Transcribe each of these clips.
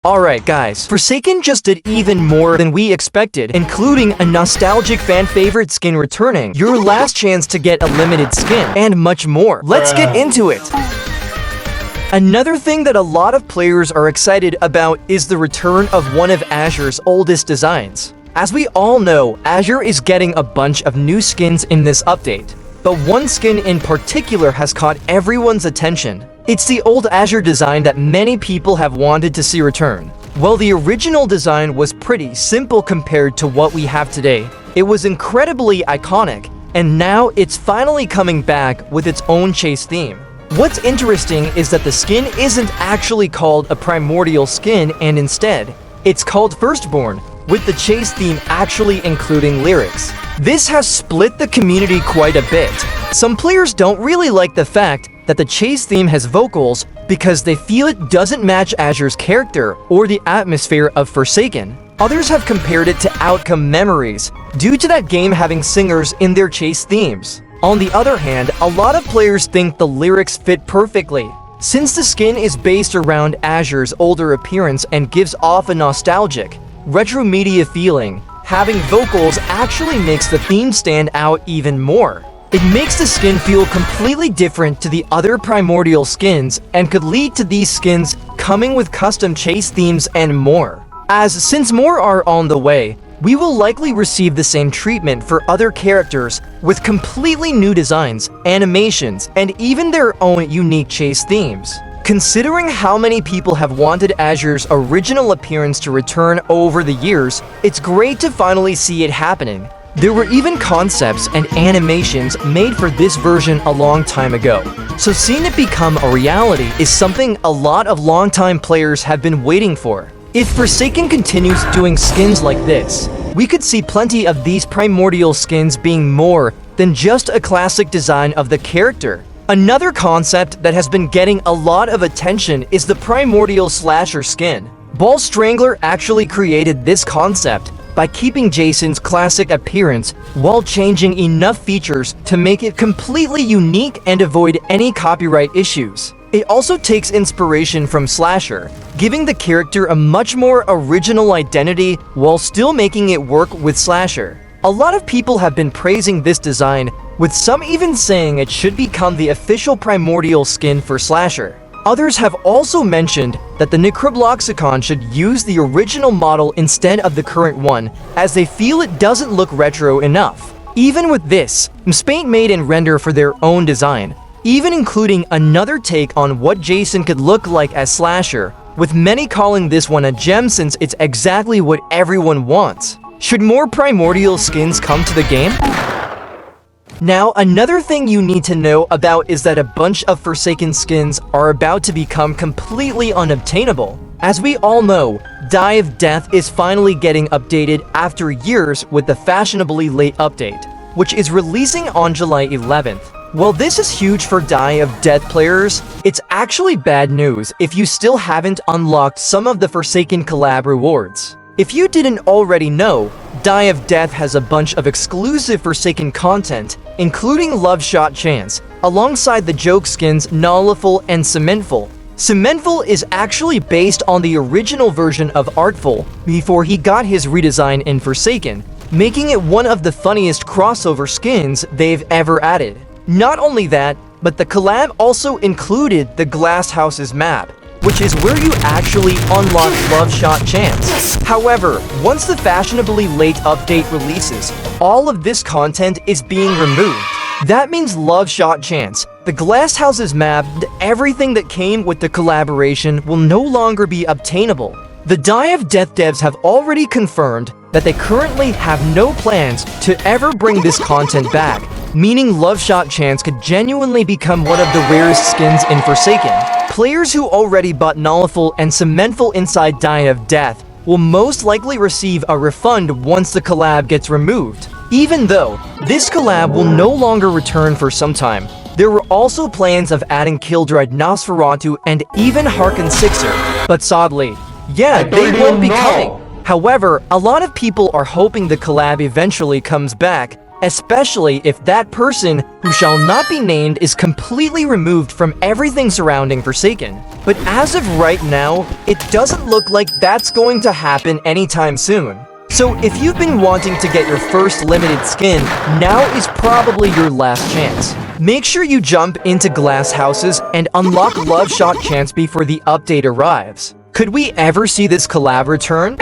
Alright guys, Forsaken just did even more than we expected, including a nostalgic fan favorite skin returning, your last chance to get a limited skin, and much more. Let's get into it! Another thing that a lot of players are excited about is the return of one of Azure's oldest designs. As we all know, Azure is getting a bunch of new skins in this update, but one skin in particular has caught everyone's attention. It's the old Azure design that many people have wanted to see return. While the original design was pretty simple compared to what we have today, it was incredibly iconic, and now it's finally coming back with its own chase theme. What's interesting is that the skin isn't actually called a primordial skin, and instead, it's called Firstborn, with the chase theme actually including lyrics. This has split the community quite a bit. Some players don't really like the fact that the chase theme has vocals because they feel it doesn't match Azure's character or the atmosphere of Forsaken. Others have compared it to Outcome Memories due to that game having singers in their chase themes. On the other hand, a lot of players think the lyrics fit perfectly. Since the skin is based around Azure's older appearance and gives off a nostalgic, retro media feeling, having vocals actually makes the theme stand out even more. It makes the skin feel completely different to the other primordial skins and could lead to these skins coming with custom chase themes and more. Since more are on the way, we will likely receive the same treatment for other characters with completely new designs, animations, and even their own unique chase themes. Considering how many people have wanted Azure's original appearance to return over the years, it's great to finally see it happening. There were even concepts and animations made for this version a long time ago, so seeing it become a reality is something a lot of longtime players have been waiting for. If Forsaken continues doing skins like this, we could see plenty of these primordial skins being more than just a classic design of the character. Another concept that has been getting a lot of attention is the primordial slasher skin. Ball Strangler actually created this concept by keeping Jason's classic appearance while changing enough features to make it completely unique and avoid any copyright issues. It also takes inspiration from Slasher, giving the character a much more original identity while still making it work with Slasher. A lot of people have been praising this design, with some even saying it should become the official primordial skin for Slasher. Others have also mentioned that the Necrobloxicon should use the original model instead of the current one, as they feel it doesn't look retro enough. Even with this, Mspaint made and render for their own design, even including another take on what Jason could look like as Slasher, with many calling this one a gem since it's exactly what everyone wants. Should more primordial skins come to the game? Now, another thing you need to know about is that a bunch of Forsaken skins are about to become completely unobtainable. As we all know, Die of Death is finally getting updated after years with the fashionably late update, which is releasing on July 11th. While this is huge for Die of Death players, it's actually bad news if you still haven't unlocked some of the Forsaken collab rewards. If you didn't already know, Die of Death has a bunch of exclusive Forsaken content, including Love Shot Chance, alongside the joke skins Nulliful and Cementful. Cementful is actually based on the original version of Artful before he got his redesign in Forsaken, making it one of the funniest crossover skins they've ever added. Not only that, but the collab also included the Glass Houses map, which is where you actually unlock Love Shot Chance. However, once the fashionably late update releases, all of this content is being removed. That means Love Shot Chance, the Glass Houses map, and everything that came with the collaboration will no longer be obtainable. The Die of Death devs have already confirmed that they currently have no plans to ever bring this content back, meaning Love Shot Chance could genuinely become one of the rarest skins in Forsaken. Players who already bought Nulliful and Cementful inside Die of Death will most likely receive a refund once the collab gets removed. Even though this collab will no longer return for some time, there were also plans of adding Kildred Nosferatu and even Harken Sixer, but sadly, they won't be coming. However, a lot of people are hoping the collab eventually comes back, especially if that person, who shall not be named, is completely removed from everything surrounding Forsaken. But as of right now, it doesn't look like that's going to happen anytime soon. So if you've been wanting to get your first limited skin, now is probably your last chance. Make sure you jump into Glass Houses and unlock Love Shot Chance before the update arrives. Could we ever see this collab return?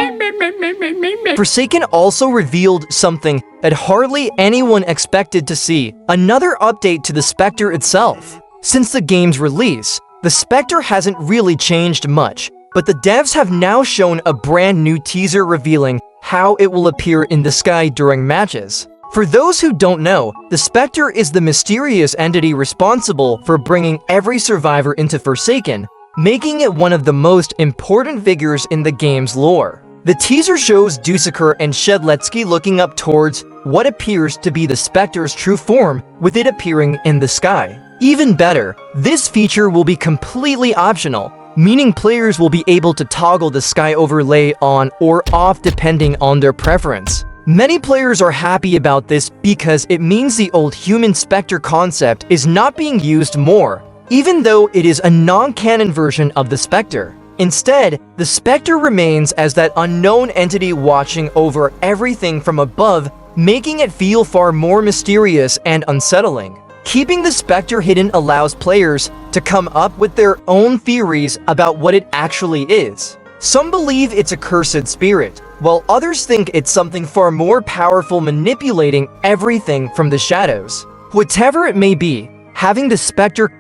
Forsaken also revealed something that hardly anyone expected to see: another update to the Spectre itself. Since the game's release, the Spectre hasn't really changed much, but the devs have now shown a brand new teaser revealing how it will appear in the sky during matches. For those who don't know, the Spectre is the mysterious entity responsible for bringing every survivor into Forsaken, making it one of the most important figures in the game's lore. The teaser shows Dussaker and Shedletsky looking up towards what appears to be the Spectre's true form, with it appearing in the sky. Even better, this feature will be completely optional, meaning players will be able to toggle the sky overlay on or off depending on their preference. Many players are happy about this because it means the old human Spectre concept is not being used more, even though it is a non-canon version of the Spectre. Instead, the Spectre remains as that unknown entity watching over everything from above, making it feel far more mysterious and unsettling. Keeping the Spectre hidden allows players to come up with their own theories about what it actually is. Some believe it's a cursed spirit, while others think it's something far more powerful, manipulating everything from the shadows. Whatever it may be, having the Spectre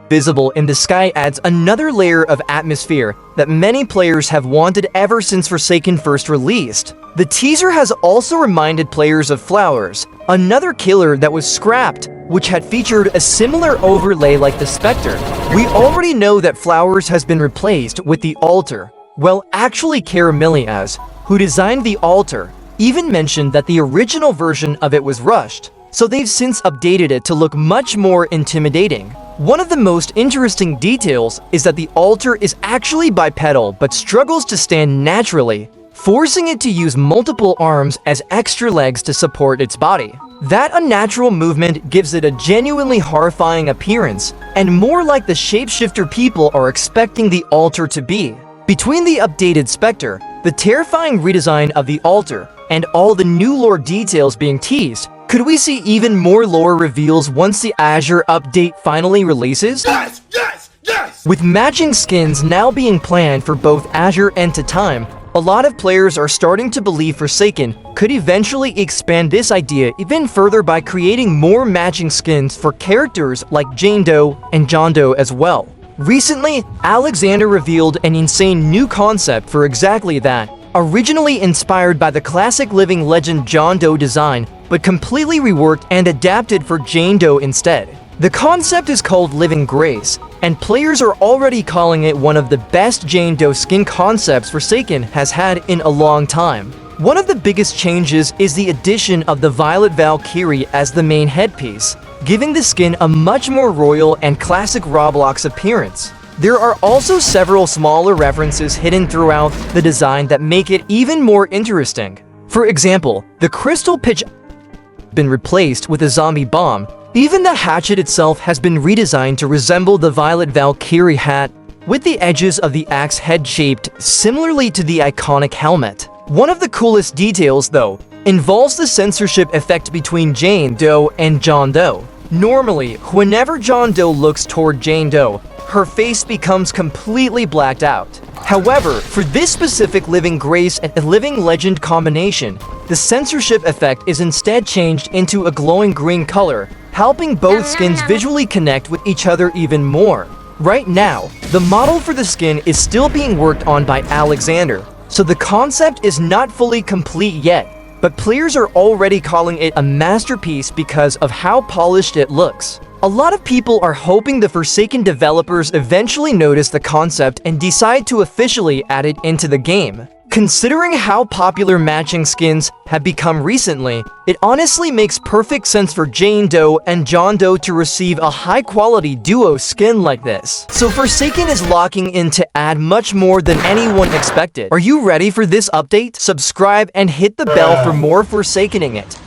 visible in the sky adds another layer of atmosphere that many players have wanted ever since Forsaken first released. The teaser has also reminded players of Flowers, another killer that was scrapped, which had featured a similar overlay like the Spectre. We already know that Flowers has been replaced with the Altar. Well, actually Caramelias, who designed the Altar, even mentioned that the original version of it was rushed, so they've since updated it to look much more intimidating. One of the most interesting details is that the Altar is actually bipedal but struggles to stand naturally, forcing it to use multiple arms as extra legs to support its body. That unnatural movement gives it a genuinely horrifying appearance, and more like the shapeshifter people are expecting the Altar to be. Between the updated Spectre, the terrifying redesign of the Altar, and all the new lore details being teased, could we see even more lore reveals once the Azure update finally releases? Yes! Yes! Yes! With matching skins now being planned for both Azure and Time, a lot of players are starting to believe Forsaken could eventually expand this idea even further by creating more matching skins for characters like Jane Doe and John Doe as well. Recently, Alexander revealed an insane new concept for exactly that, originally inspired by the classic living legend John Doe design, but completely reworked and adapted for Jane Doe instead. The concept is called Living Grace, and players are already calling it one of the best Jane Doe skin concepts Forsaken has had in a long time. One of the biggest changes is the addition of the Violet Valkyrie as the main headpiece, giving the skin a much more royal and classic Roblox appearance. There are also several smaller references hidden throughout the design that make it even more interesting. For example, the crystal pitch has been replaced with a zombie bomb. Even the hatchet itself has been redesigned to resemble the Violet Valkyrie hat, with the edges of the axe head shaped similarly to the iconic helmet. One of the coolest details, though, involves the censorship effect between Jane Doe and John Doe. Normally, whenever John Doe looks toward Jane Doe, her face becomes completely blacked out. However, for this specific Living Grace and Living Legend combination, the censorship effect is instead changed into a glowing green color, helping both skins visually connect with each other even more. Right now, the model for the skin is still being worked on by Alexander, so the concept is not fully complete yet, but players are already calling it a masterpiece because of how polished it looks. A lot of people are hoping the Forsaken developers eventually notice the concept and decide to officially add it into the game. Considering how popular matching skins have become recently, it honestly makes perfect sense for Jane Doe and John Doe to receive a high-quality duo skin like this. So Forsaken is locking in to add much more than anyone expected. Are you ready for this update? Subscribe and hit the bell for more Forsakening it.